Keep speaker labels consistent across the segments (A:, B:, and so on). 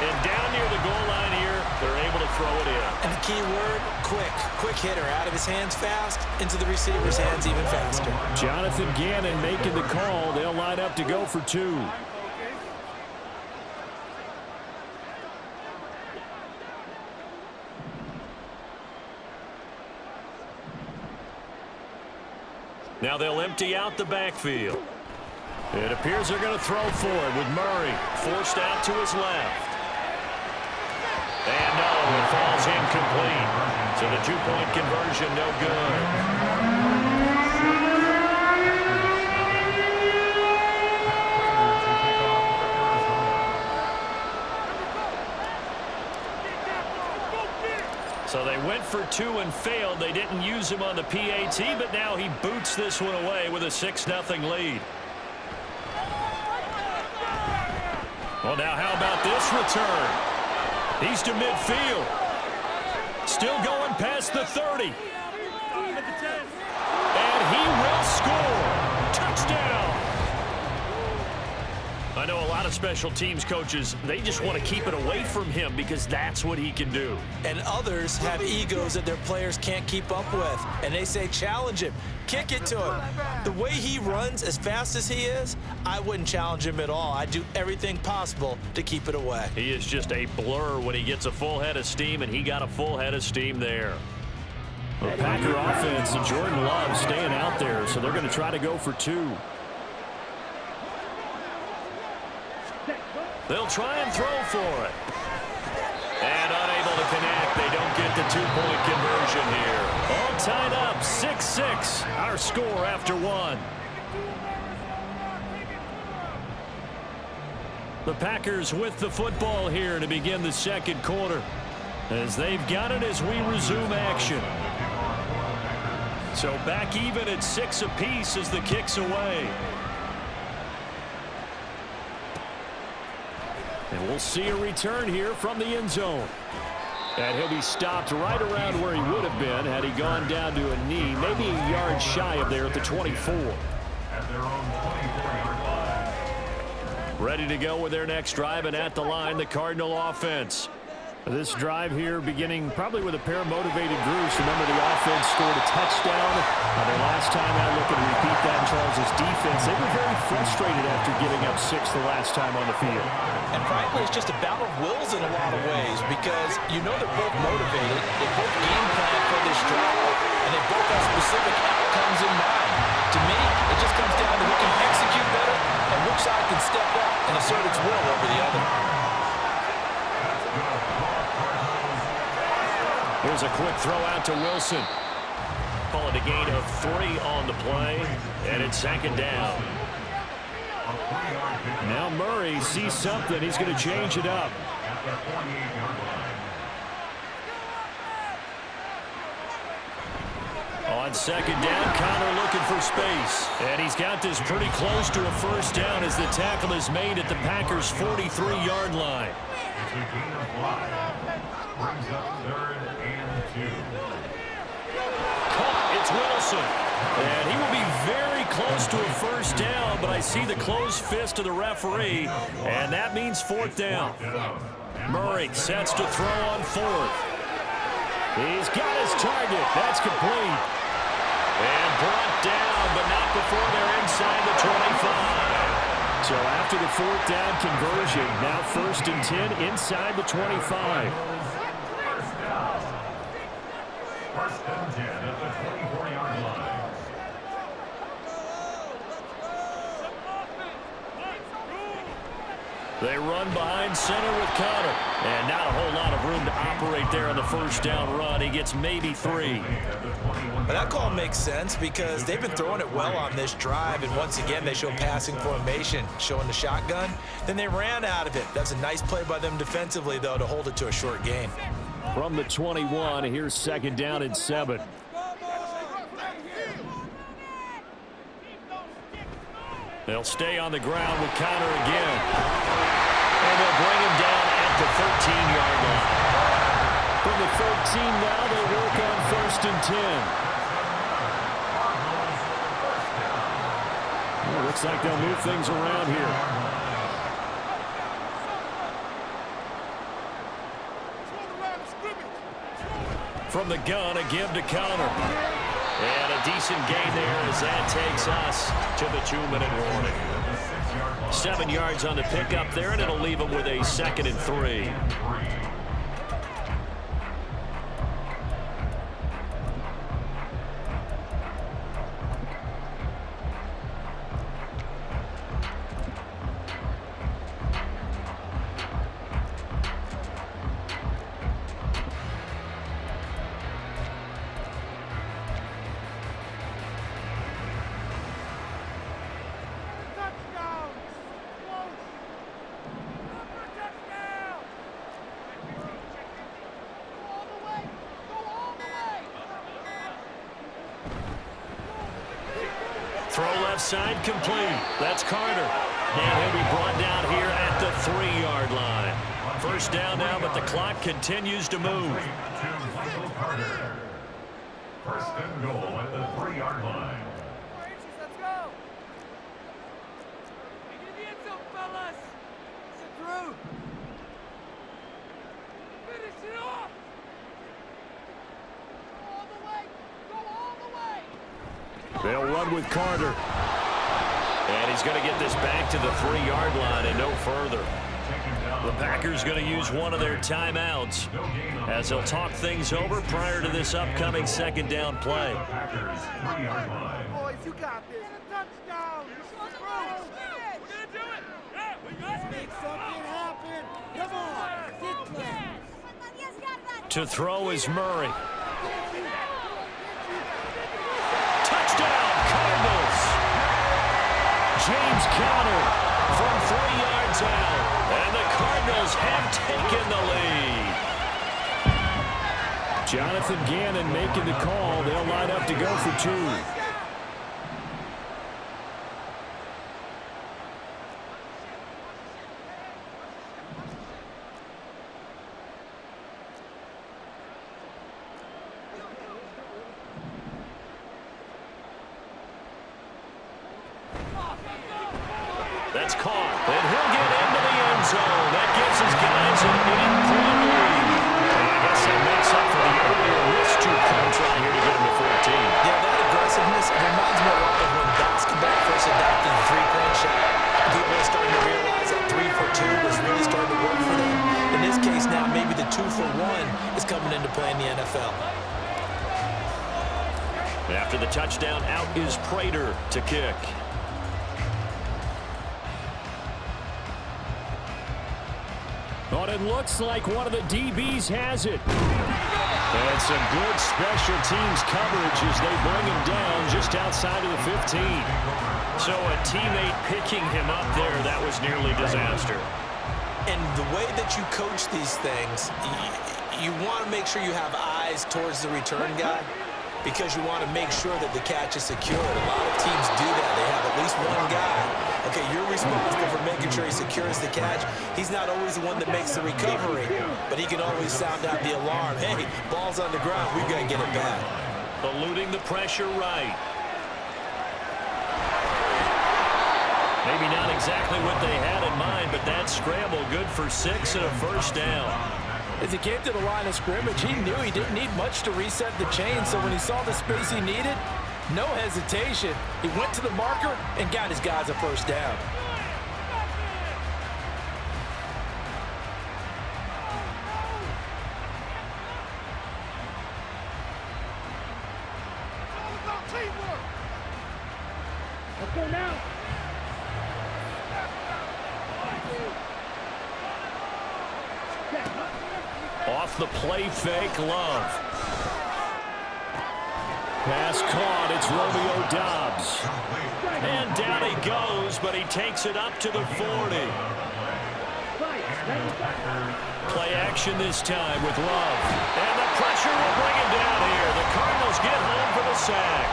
A: And down near the goal line here, they're able to throw it in.
B: And the key word, quick. Quick hitter, out of his hands fast, into the receiver's hands even faster.
A: Jonathan Gannon making the call. They'll line up to go for two. Now they'll empty out the backfield. It appears they're going to throw for it with Murray forced out to his left. And no, it falls incomplete. So the two-point conversion no good. So they went for two and failed. They didn't use him on the PAT, but now he boots this one away with a 6-0 lead. Well, now how about this return? He's to midfield. Still going past the 30. And he will score. Touchdown. I know a lot of special teams coaches, they just want to keep it away from him because that's what he can do.
B: And others have egos that their players can't keep up with. And they say, challenge him. Kick it to him. The way he runs as fast as he is, I wouldn't challenge him at all. I'd do everything possible to keep it away.
A: He is just a blur when he gets a full head of steam, and he got a full head of steam there. The Packer offense, and Jordan Love staying out there, so they're going to try to go for two. They'll try and throw for it. And unable to connect. They don't get the two-point conversion here. All tied up, 6-6. Our score after one. The Packers with the football here to begin the second quarter, as they've got it as we resume action. So back even at 6 apiece as the kick's away. And we'll see a return here from the end zone. And he'll be stopped right around where he would have been had he gone down to a knee, maybe a yard shy of there at the 24. Ready to go with their next drive, and at the line, the Cardinal offense. This drive here beginning probably with a pair of motivated groups. Remember, the offense scored a touchdown. Their last time out, looking to repeat that in Charles' defense. They were very frustrated after giving up 6 the last time on the field.
B: And frankly, it's just a battle of wills in a lot of ways, because you know they're both motivated. They both game plan for this drive, and they both have specific outcomes in mind. To me, it just comes down to who can execute better and which side can step up and assert its will over the other.
A: Here's a quick throw out to Wilson. Call it a gain of 3 on the play, and it's second down. Now Murray sees something. He's going to change it up. On second down, Connor looking for space. And he's got this pretty close to a first down as the tackle is made at the Packers' 43-yard line.
C: Brings up 3rd and 2.
A: Caught, it's Wilson. And he will be very close to a first down, but I see the closed fist of the referee, and that means 4th down. Murray sets to throw on 4th. He's got his target. That's complete. And brought down, but not before they're inside the 25. So after the 4th down conversion, now 1st and 10 inside the 25.
C: First and 10 at the 24-yard line.
A: They run behind center with Connor. And not a whole lot of room to operate there on the first down run. He gets maybe 3.
B: But that call makes sense because they've been throwing it well on this drive, and once again they show passing formation, showing the shotgun. Then they ran out of it. That's a nice play by them defensively, though, to hold it to a short gain.
A: From the 21, here's second down and 7. They'll stay on the ground with Connor again. And they'll bring him down at the 13-yard line. From the 13 now, they work on 1st and 10. Well, looks like they'll move things around here. From the gun, a give to counter. And a decent gain there as that takes us to the 2-minute warning. 7 yards on the pickup there, and it'll leave them with a 2nd and 3. Throw left side complete. That's Carter. And he'll be brought down here at the 3-yard line. First down now, but the clock continues to move.
C: First and goal at the 3-yard line.
D: Let's go. Get the end zone, fellas. Sit through. Finish it off. Go all the way. Go all the way.
A: They'll run with Carter. And he's going to get this back to the 3-yard line and no further. The Packers going to use one of their timeouts as they'll talk things over prior to this upcoming 2nd down play.
D: Boys, you got this. Get a touchdown. We're going to do it. Yeah, we got this. Make something happen. Come on.
A: To throw is Murray. Touchdown, Cardinals. James Conner from 3 yards out. And the Cardinals have taken the lead.
E: Jonathan Gannon making the call. They'll line up to go for 2.
A: That's caught, and he'll get into the end zone. That gives his guys an 8-point lead. And I guess that makes up for the earlier missed 2-point try here to get him to 14.
B: Yeah, that aggressiveness reminds me a lot of when basketball first adopted the 3-point shot. People are starting to realize that 3 for 2 was really starting to work for them. In this case now, maybe the 2 for 1 is coming into play in the NFL.
A: After the touchdown, out is Prater to kick.
E: But it looks like one of the DBs has it.
A: And some good special teams coverage as they bring him down just outside of the 15. So a teammate picking him up there, that was nearly disaster.
B: And the way that you coach these things, you want to make sure you have eyes towards the return guy because you want to make sure that the catch is secured. A lot of teams do that. They have at least one guy. Okay, you're responsible for making sure he secures the catch. He's not always the one that makes the recovery, but he can always sound out the alarm. Hey, ball's on the ground. We've got to get it back.
A: Eluding the pressure right. Maybe not exactly what they had in mind, but that scramble good for 6 and a first down.
F: As he came to the line of scrimmage, he knew he didn't need much to reset the chain, so when he saw the space he needed, no hesitation. He went to the marker and got his guys a first down.
D: Let's go now.
A: Off the play fake, Love. Pass caught, it's Romeo Doubs. And down he goes, but he takes it up to the 40. Play action this time with Love. And the pressure will bring him down here. The Cardinals get home for the sack.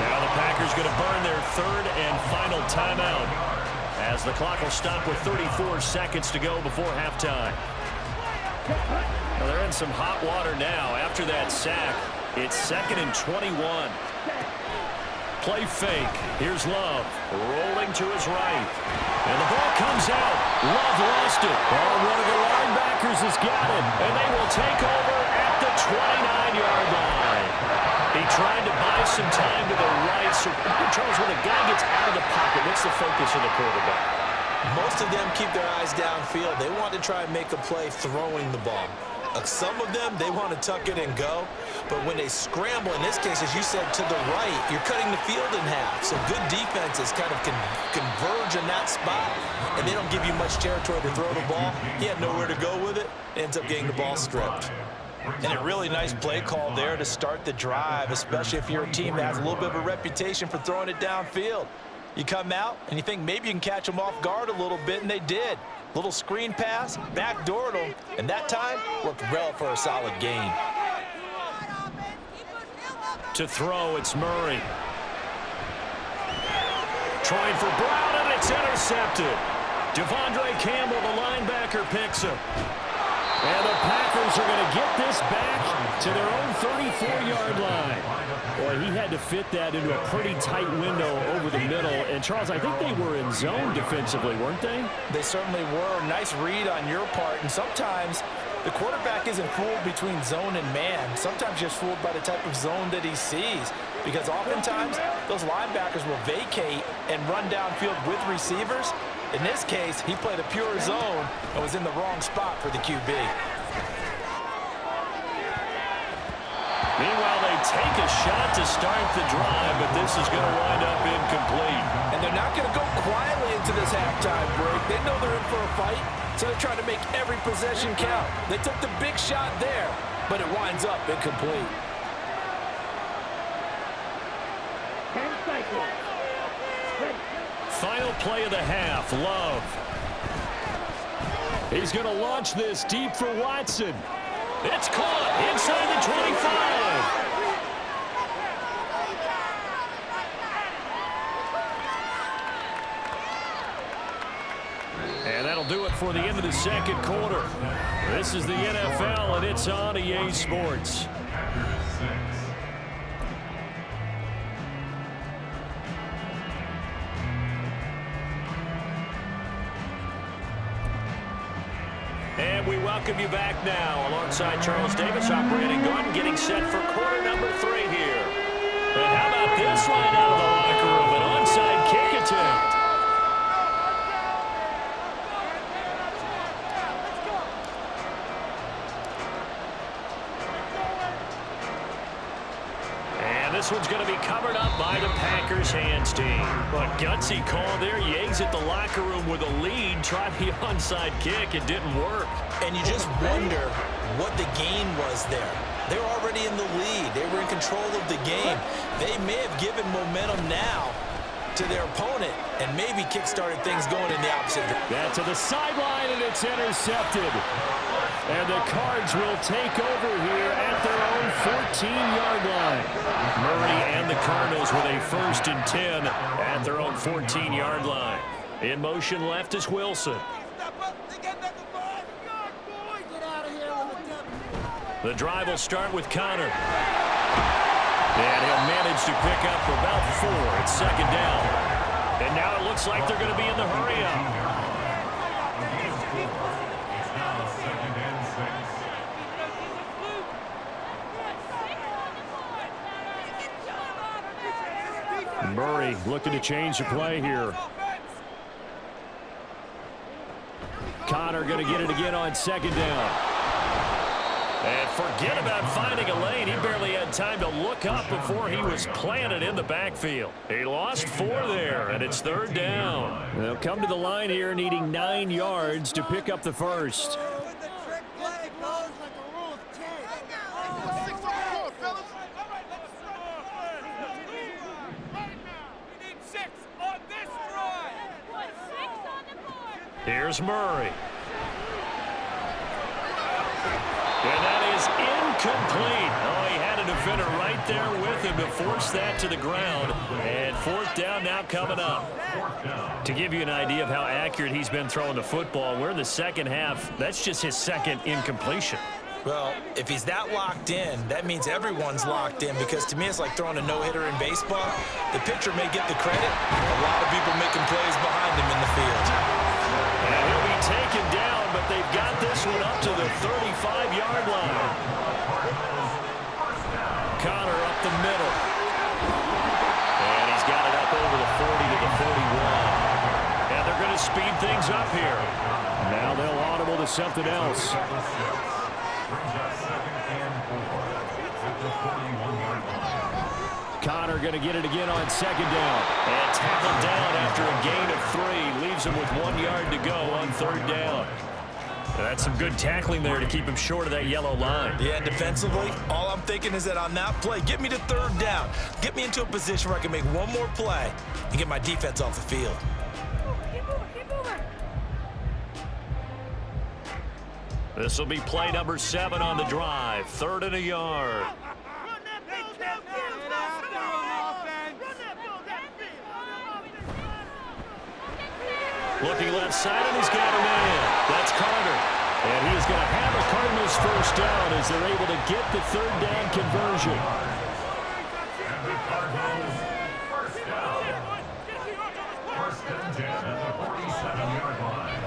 A: Now the Packers going to burn their 3rd and final timeout as the clock will stop with 34 seconds to go before halftime. Well, they're in some hot water now. After that sack, it's 2nd and 21. Play fake. Here's Love. Rolling to his right. And the ball comes out. Love lost it. Oh, one of the linebackers has got it. And they will take over at the 29-yard line. He tried to buy some time to the right. So, Charles, when a guy gets out of the pocket, what's the focus of the quarterback?
B: Most of them keep their eyes downfield. They want to try and make a play throwing the ball. Some of them, they want to tuck it and go. But when they scramble, in this case, as you said, to the right, you're cutting the field in half. So good defenses kind of converge in that spot, and they don't give you much territory to throw the ball. He had nowhere to go with it. Ends up getting the ball stripped. And a really nice play call there to start the drive, especially if you're a team that has a little bit of a reputation for throwing it downfield. You come out, and you think maybe you can catch them off guard a little bit, and they did. Little screen pass, backdoored them, and that time worked well for a solid gain.
A: To throw, it's Murray. Trying for Brown, and it's intercepted. Devondre Campbell, the linebacker, picks him. And the Packers are going to get this back to their own 34-yard line. Boy, he had to fit that into a pretty tight window over the middle. And, Charles, I think they were in zone defensively, weren't they?
F: They certainly were. Nice read on your part. And sometimes the quarterback isn't fooled between zone and man. Sometimes you're fooled by the type of zone that he sees. Because oftentimes, those linebackers will vacate and run downfield with receivers. In this case, he played a pure zone and was in the wrong spot for the QB.
A: Meanwhile, they take a shot to start the drive, but this is going to wind up incomplete.
F: And they're not going to go quietly into this halftime break. They know they're in for a fight, so they're trying to make every possession count. They took the big shot there, but it winds up incomplete.
A: Final play of the half, Love. He's going to launch this deep for Watson. It's caught inside the 25. And that'll do it for the end of the second quarter. This is the NFL, and it's on EA Sports. And we welcome you back now alongside Charles Davis, I'm Brandon Gordon, getting set for quarter number 3 here. And how about this line out of the locker room? An onside kick attempt. And this one's going to be covered up by the Packers hands team. A gutsy call there. You exit the locker room with a lead. Try the onside kick. It didn't work.
B: And you just wonder what the gain was there. They were already in the lead. They were in control of the game. They may have given momentum now to their opponent and maybe kick-started things going in the opposite direction.
A: That to the sideline, and it's intercepted. And the Cards will take over here at their own 14-yard line. Murray and the Cardinals with a 1st and 10 at their own 14-yard line. In motion left is Wilson. The drive will start with Connor. And he'll manage to pick up about 4. It's 2nd down. And now it looks like they're going to be in the hurry-up. Murray looking to change the play here. Connor going to get it again on 2nd down. And forget about finding a lane. He barely had time to look up before he was planted in the backfield. He lost 4 there, and it's 3rd down. They'll come to the line here needing 9 yards to pick up the first. Here's Murray. And that is incomplete. Oh, he had a defender right there with him to force that to the ground. And 4th down now coming up. To give you an idea of how accurate he's been throwing the football, we're in the second half. That's just his 2nd incompletion.
B: Well, if he's that locked in, that means everyone's locked in, because to me it's like throwing a no-hitter in baseball. The pitcher may get the credit. A lot of people making plays behind him in the field.
A: And he'll be taken down, but they've got this one up to the 35-yard line. the middle. And he's got it up over the 40 to the 41. And they're going to speed things up here.
E: Now they'll audible to something else.
C: Brings up 2nd and 4 at the 41-yard line.
E: Connor going to get it again on 2nd down.
A: And tackled down after a gain of 3. Leaves him with 1 yard to go on 3rd down. That's some good tackling there to keep him short of that yellow line.
B: Yeah, and defensively, all I'm thinking is that on that play, get me to 3rd down. Get me into a position where I can make one more play and get my defense off the field.
D: Keep moving.
A: This will be play number 7 on the drive. 3rd and a yard.
D: Run that ball downfield. Run that ball downfield.
A: Looking left side, and he's got a man. That's Carter.
E: And he's going to have the Cardinals first down as they're able to get the 3rd down conversion.
C: And the Cardinals first down. 1st and 10 at the 47-yard line.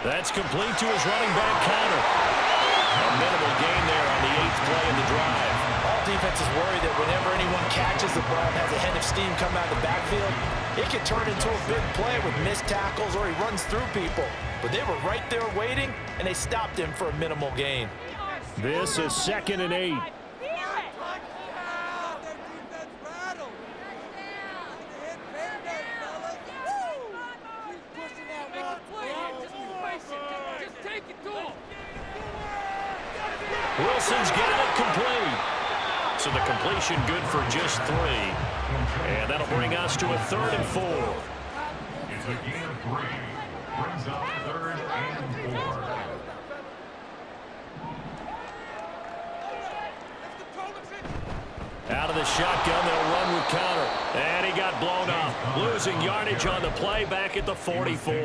A: That's complete to his running back, Connor. A minimal gain there on the 8th play of the drive.
F: All defenses worry that whenever anyone catches the ball and has a head of steam come out of the backfield, it can turn into a big play with missed tackles or he runs through people. But they were right there waiting, and they stopped him for a minimal gain.
E: This is 2nd and 8.
A: Wilson's got it complete. So the completion good for just 3. And that'll bring us to a 3rd and 4.
C: It's a gain of 3. Brings up 3rd and 4.
A: Out of the shotgun, they'll run with Connor. And he got blown up. Losing yardage on the play back at the 44.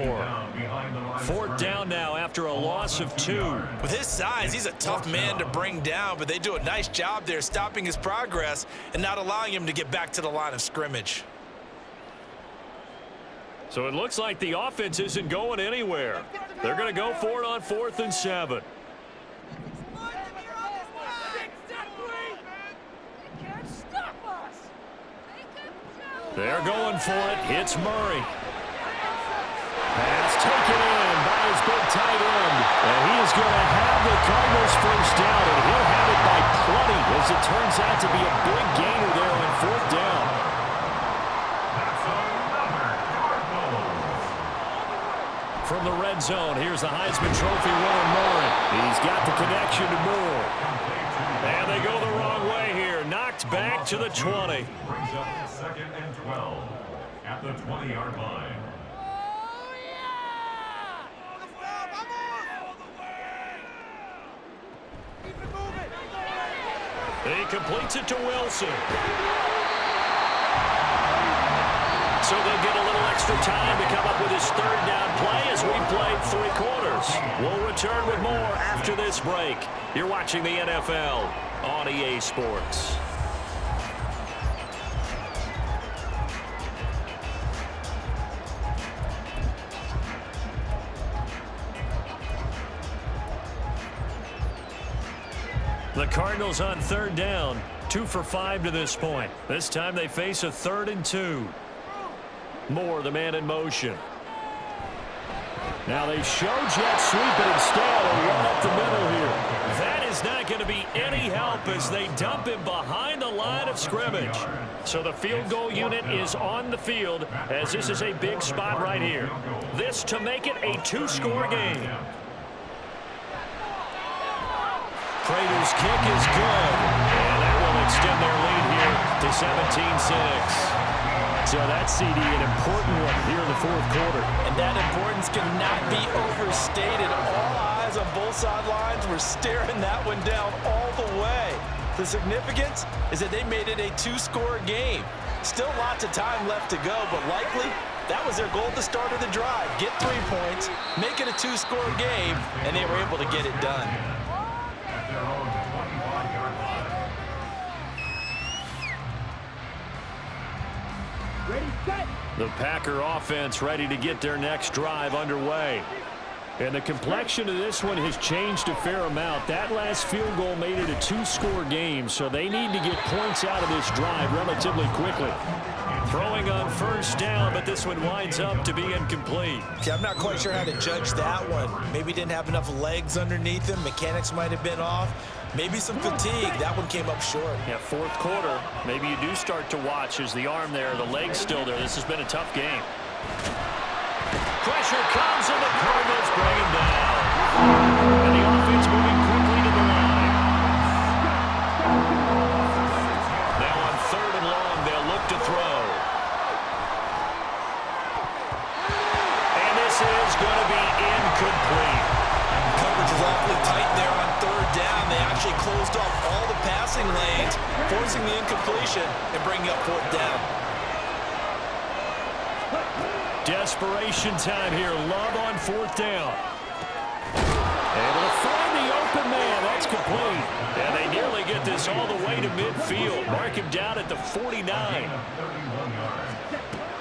A: 4th down now after a loss of 2.
B: With his size, he's a tough man to bring down, but they do a nice job there stopping his progress and not allowing him to get back to the line of scrimmage.
A: So it looks like the offense isn't going anywhere. They're going to go for it on 4th and 7. They're going for it. It's Murray.
E: Pass taken in by his big tight end. And he is going to have the Cardinals first down, and he'll have it by plenty as it turns out to be a big gainer there on 4th down.
C: That's another Cardinals.
A: From the red zone, here's the Heisman Trophy winner, Murray. He's got the connection to Moore. And they go the wrong way here. Knocked back to the 20.
C: Brings up 2nd and 12 at the 20-yard line.
A: He completes it to Wilson. So they'll get a little extra time to come up with his 3rd down play as we played 3 quarters. We'll return with more after this break. You're watching the NFL on EA Sports. The Cardinals on 3rd down, 2 for 5 to this point. This time they face a 3rd and 2. Moore, the man in motion. Now they show jet sweep it instead and run up the middle here. That is not going to be any help as they dump him behind the line of scrimmage. So the field goal unit is on the field as this is a big spot right here. This to make it a 2-score game. Prater's kick is good, and that will extend their lead here to 17-6. So that, CD, an important one here in the 4th quarter.
F: And that importance cannot be overstated. All eyes on both sidelines were staring that one down all the way. The significance is that they made it a 2-score game. Still lots of time left to go, but likely that was their goal at the start of the drive. Get 3 points, make it a 2-score game, and they were able to get it done.
C: At their own 25-yard line.
E: The Packer offense ready to get their next drive underway. And the complexion of this one has changed a fair amount. That last field goal made it a 2-score game, so they need to get points out of this drive relatively quickly. Throwing on first down, but this one winds up to be incomplete.
F: Yeah, I'm not quite sure how to judge that one. Maybe didn't have enough legs underneath him. Mechanics might have been off. Maybe some fatigue. That one came up short.
A: Yeah, fourth quarter, maybe you do start to watch as the arm there, the leg's still there. This has been a tough game. Pressure comes, and the Cardinals bring him down. And the offense moving quickly to the line. Now on 3rd and long, they'll look to throw. And this is going to be incomplete.
F: Coverage is awfully tight there on 3rd down. They actually closed off all the passing lanes, forcing the incompletion and bringing up 4th down.
A: Desperation time here. Love on 4th down. Able to find the open man. That's complete. And they nearly get this all the way to midfield. Mark him down at the 49.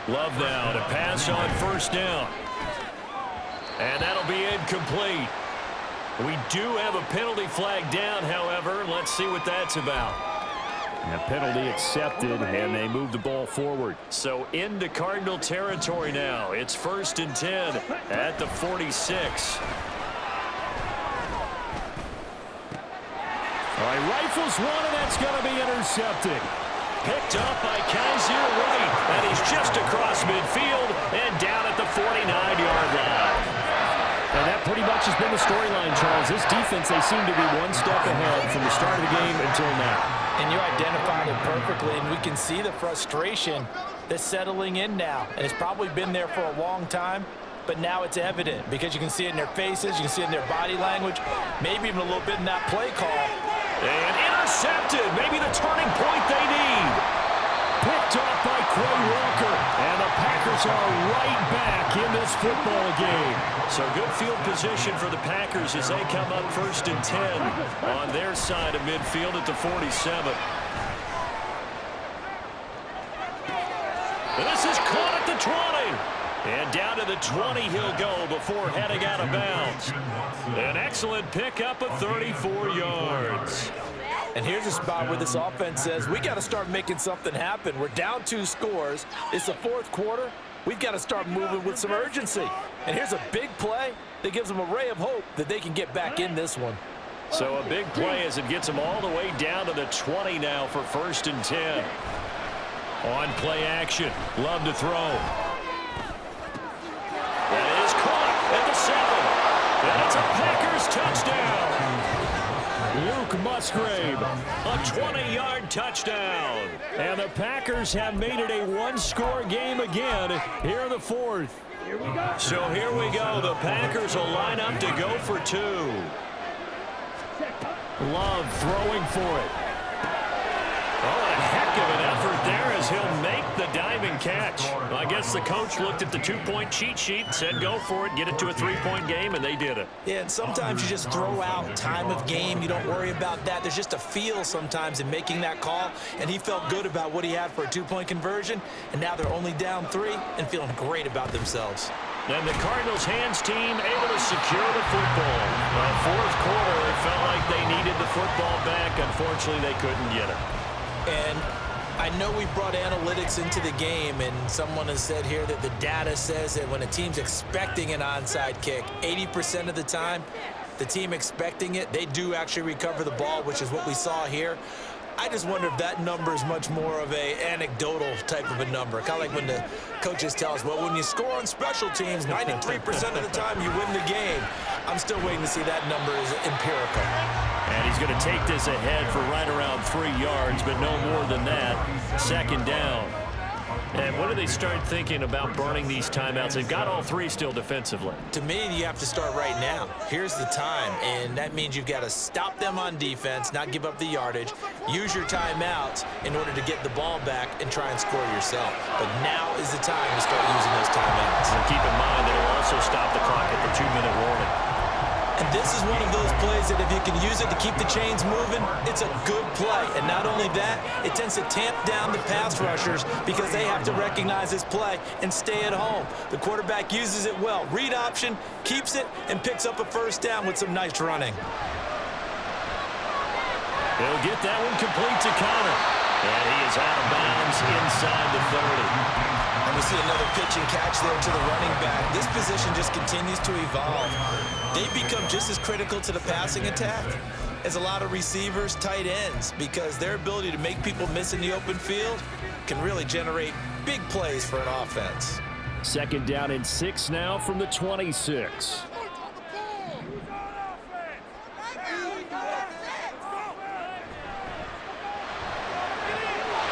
A: Love now to pass on 1st down. And that'll be incomplete. We do have a penalty flag down, however. Let's see what that's about.
E: A penalty accepted, and they move the ball forward.
A: So into Cardinal territory now. It's 1st and 10 at the 46.
E: All right, rifles one, and that's going to be intercepted.
A: Picked up by Kaiser White, and he's just across midfield and down at the 49-yard line.
E: And that pretty much has been the storyline, Charles. This defense, they seem to be one step ahead from the start of the game until now.
F: And you identified it perfectly, and we can see the frustration that's settling in now. And it's probably been there for a long time, but now it's evident because you can see it in their faces, you can see it in their body language, maybe even a little bit in that play call.
A: And intercepted, maybe the turning point they need.
E: Picked up by Quay Walker, and the Packers are right back in this football game.
A: So good field position for the Packers as they come up 1st and 10 on their side of midfield at the 47. This is caught at the 20. And down to the 20 he'll go before heading out of bounds. An excellent pickup of 34 yards.
F: And here's a spot where this offense says, we got to start making something happen. We're down 2 scores. It's the 4th quarter. We've got to start moving with some urgency. And here's a big play that gives them a ray of hope that they can get back in this one.
A: So a big play as it gets them all the way down to the 20 now for 1st and 10. On play action. Love to throw. That is caught at the 7. And it's a Packers touchdown.
E: Luke Musgrave,
A: A 20-yard touchdown.
E: and the Packers have made it a 1-score game again here in the 4th.
A: So here we go. The Packers will line up to go for 2.
E: Love throwing for it.
A: Oh, a heck of an effort there as he'll make the diving catch. Well, I guess the coach looked at the 2-point cheat sheet, said go for it, get it to a 3-point game, and they did it.
F: Yeah, and sometimes you just throw out time of game. You don't worry about that. There's just a feel sometimes in making that call, and he felt good about what he had for a 2-point conversion, and now they're only down 3 and feeling great about themselves.
A: And the Cardinals hands team able to secure the football. Well, 4th quarter, it felt like they needed the football back. Unfortunately, they couldn't get it.
F: And I know we brought analytics into the game, and someone has said here that the data says that when a team's expecting an onside kick, 80% of the time, the team expecting it, they do actually recover the ball, which is what we saw here. I just wonder if that number is much more of a anecdotal type of a number. Kind of like when the coaches tell us, well, when you score on special teams, 93% of the time you win the game. I'm still waiting to see that number is empirical.
A: And he's going to take this ahead for right around 3 yards, but no more than that. 2nd down. And what do they start thinking about burning these timeouts? They've got all 3 still defensively.
F: To me, you have to start right now. Here's the time, and that means you've got to stop them on defense, not give up the yardage, use your timeouts in order to get the ball back and try and score yourself. But now is the time to start using those timeouts.
A: And keep in mind that it'll also stop the clock at the 2-minute warning.
F: And
B: This is one of those plays that if you can use it to keep the chains moving, it's a good play. And not only that, it tends to tamp down the pass rushers because they have to recognize this play and stay at home. The quarterback uses it well. Read option, keeps it, and picks up a first down with some nice running.
E: He'll get that one complete to Connor. And he is out of bounds inside the 30.
B: And we see another pitch and catch there to the running back. This position just continues to evolve. They become just as critical to the passing attack as a lot of receivers, tight ends, because their ability to make people miss in the open field can really generate big plays for an offense.
E: 2nd down and 6 now from the 26.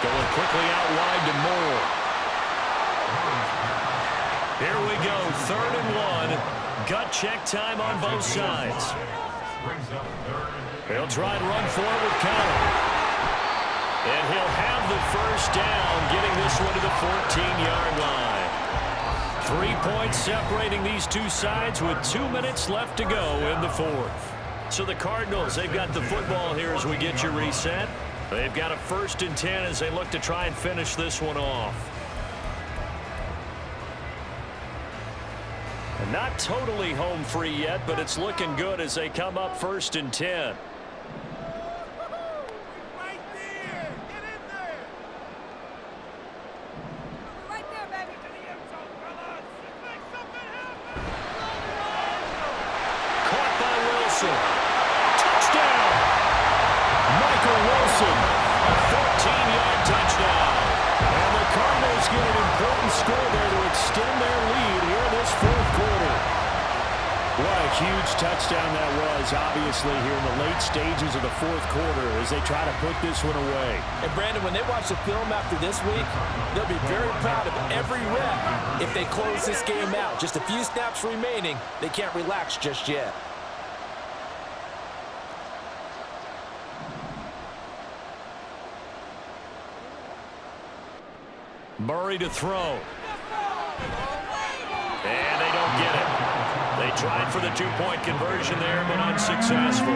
E: Going quickly out wide to Moore. Here we go, 3rd and 1. Gut check time on both sides. He'll try and run forward with Connor. And he'll have the first down, getting this one to the 14-yard line. 3 points separating these two sides with 2 minutes left to go in the 4th. So the Cardinals, they've got the football here as we get you reset. They've got a 1st and 10 as they look to try and finish this one off. And not totally home free yet, but it's looking good as they come up 1st and 10.
D: Right there. Get in there. Right there, baby. To the end zone, fellas. Make something happen.
E: Caught by Wilson. Touchdown! Michael Wilson, a 14-yard touchdown. And the Cardinals get an important score there to extend their lead here in this 4th quarter. What a huge touchdown that was, obviously, here in the late stages of the 4th quarter as they try to put this one away.
F: And, Brandon, when they watch the film after this week, they'll be very proud of every rep if they close this game out. Just a few snaps remaining. They can't relax just yet.
E: Murray to throw. And they don't get it. They tried for the 2-point conversion there, but unsuccessful.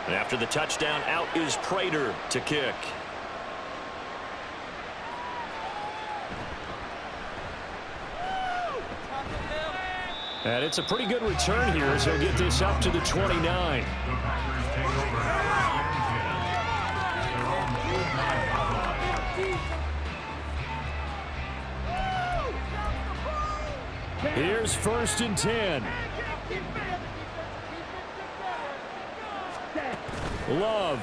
E: After the touchdown, out is Prater to kick. And it's a pretty good return here as he'll get this up to the 29. Here's 1st and 10. Love.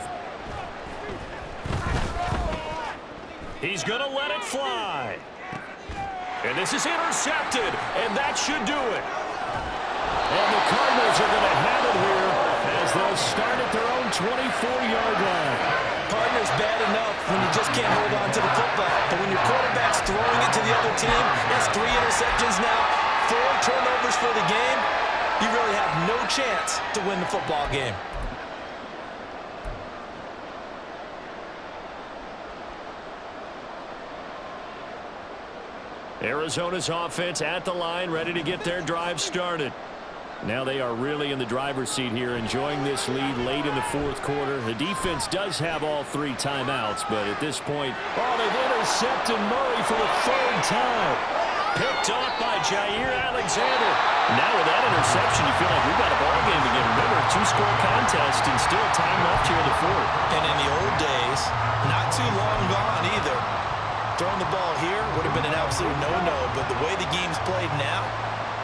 E: He's going to let it fly. And this is intercepted, and that should do it. And the Cardinals are going to have it here as they'll start at their own 24-yard line.
B: Partner's bad enough when you just can't hold on to the football. But when your quarterback's throwing it to the other team, that's 3 interceptions now, 4 turnovers for the game. You really have no chance to win the football game.
E: Arizona's offense at the line, ready to get their drive started. Now they are really in the driver's seat here, enjoying this lead late in the 4th quarter. The defense does have all 3 timeouts, but at this point, they've intercepted Murray for the 3rd time. Picked off by Jair Alexander. Now with that interception, you feel like we've got a ball game again. Remember, a 2-score contest and still time left here in the 4th.
B: And in the old days, not too long gone either. Throwing the ball here would have been an absolute no-no, but the way the game's played now,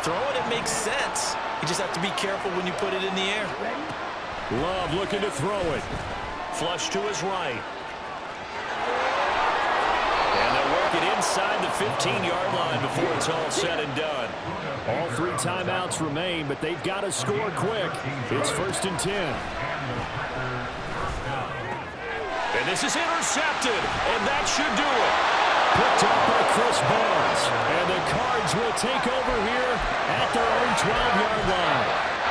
B: throwing it makes sense. You just have to be careful when you put it in the air.
E: Love looking to throw it. Flush to his right. And they'll work it inside the 15-yard line before it's all said and done. All 3 timeouts remain, but they've got to score quick. It's 1st and 10. And this is intercepted, and that should do it. Picked up by Chris Barnes. And the Cards will take over here at their own 12-yard line.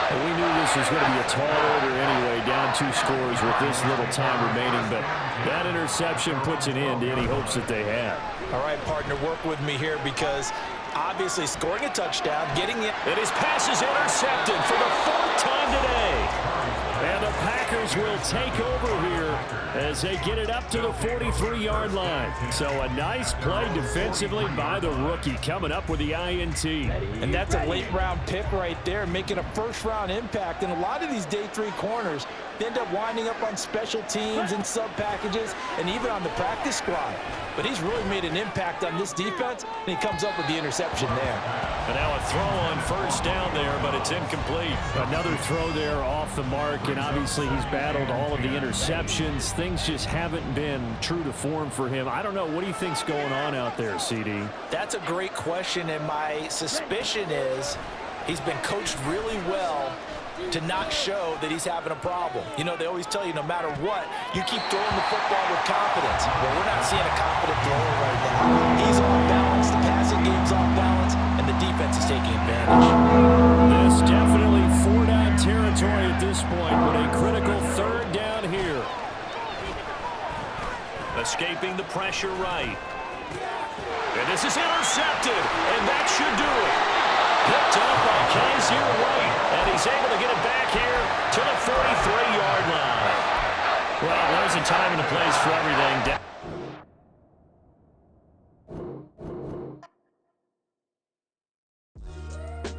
E: And we knew this was going to be a tall order anyway, down 2 scores with this little time remaining. But that interception puts an end to any hopes that they had.
F: All right, partner, work with me here because obviously scoring a touchdown, getting it.
A: And his pass is intercepted for the 4th time today.
E: And the Packers will take over here as they get it up to the 43-yard line. So a nice play defensively by the rookie coming up with the INT.
F: And that's a late-round pick right there, making a first-round impact. And a lot of these day 3 corners end up winding up on special teams and sub-packages and even on the practice squad. But he's really made an impact on this defense, and he comes up with the interception there.
A: And now a throw on first down there, but it's incomplete.
E: Another throw there off the mark, and obviously he's battled all of the interceptions. Things just haven't been true to form for him. I don't know. What do you think's going on out there, CD?
F: That's a great question, and my suspicion is he's been coached really well to not show that he's having a problem. You know, they always tell you no matter what, you keep throwing the football with confidence. Well, we're not seeing a confident thrower right now. He's off balance, the passing game's off balance, and the defense is taking advantage.
E: This definitely 4-down territory at this point, but a critical 3rd down here.
A: Escaping the pressure right. And this is intercepted, and that should do it. Picked up by Kaiser White, and he's able to get it back here to the 43-yard line.
E: Well, there's a time and a place for everything.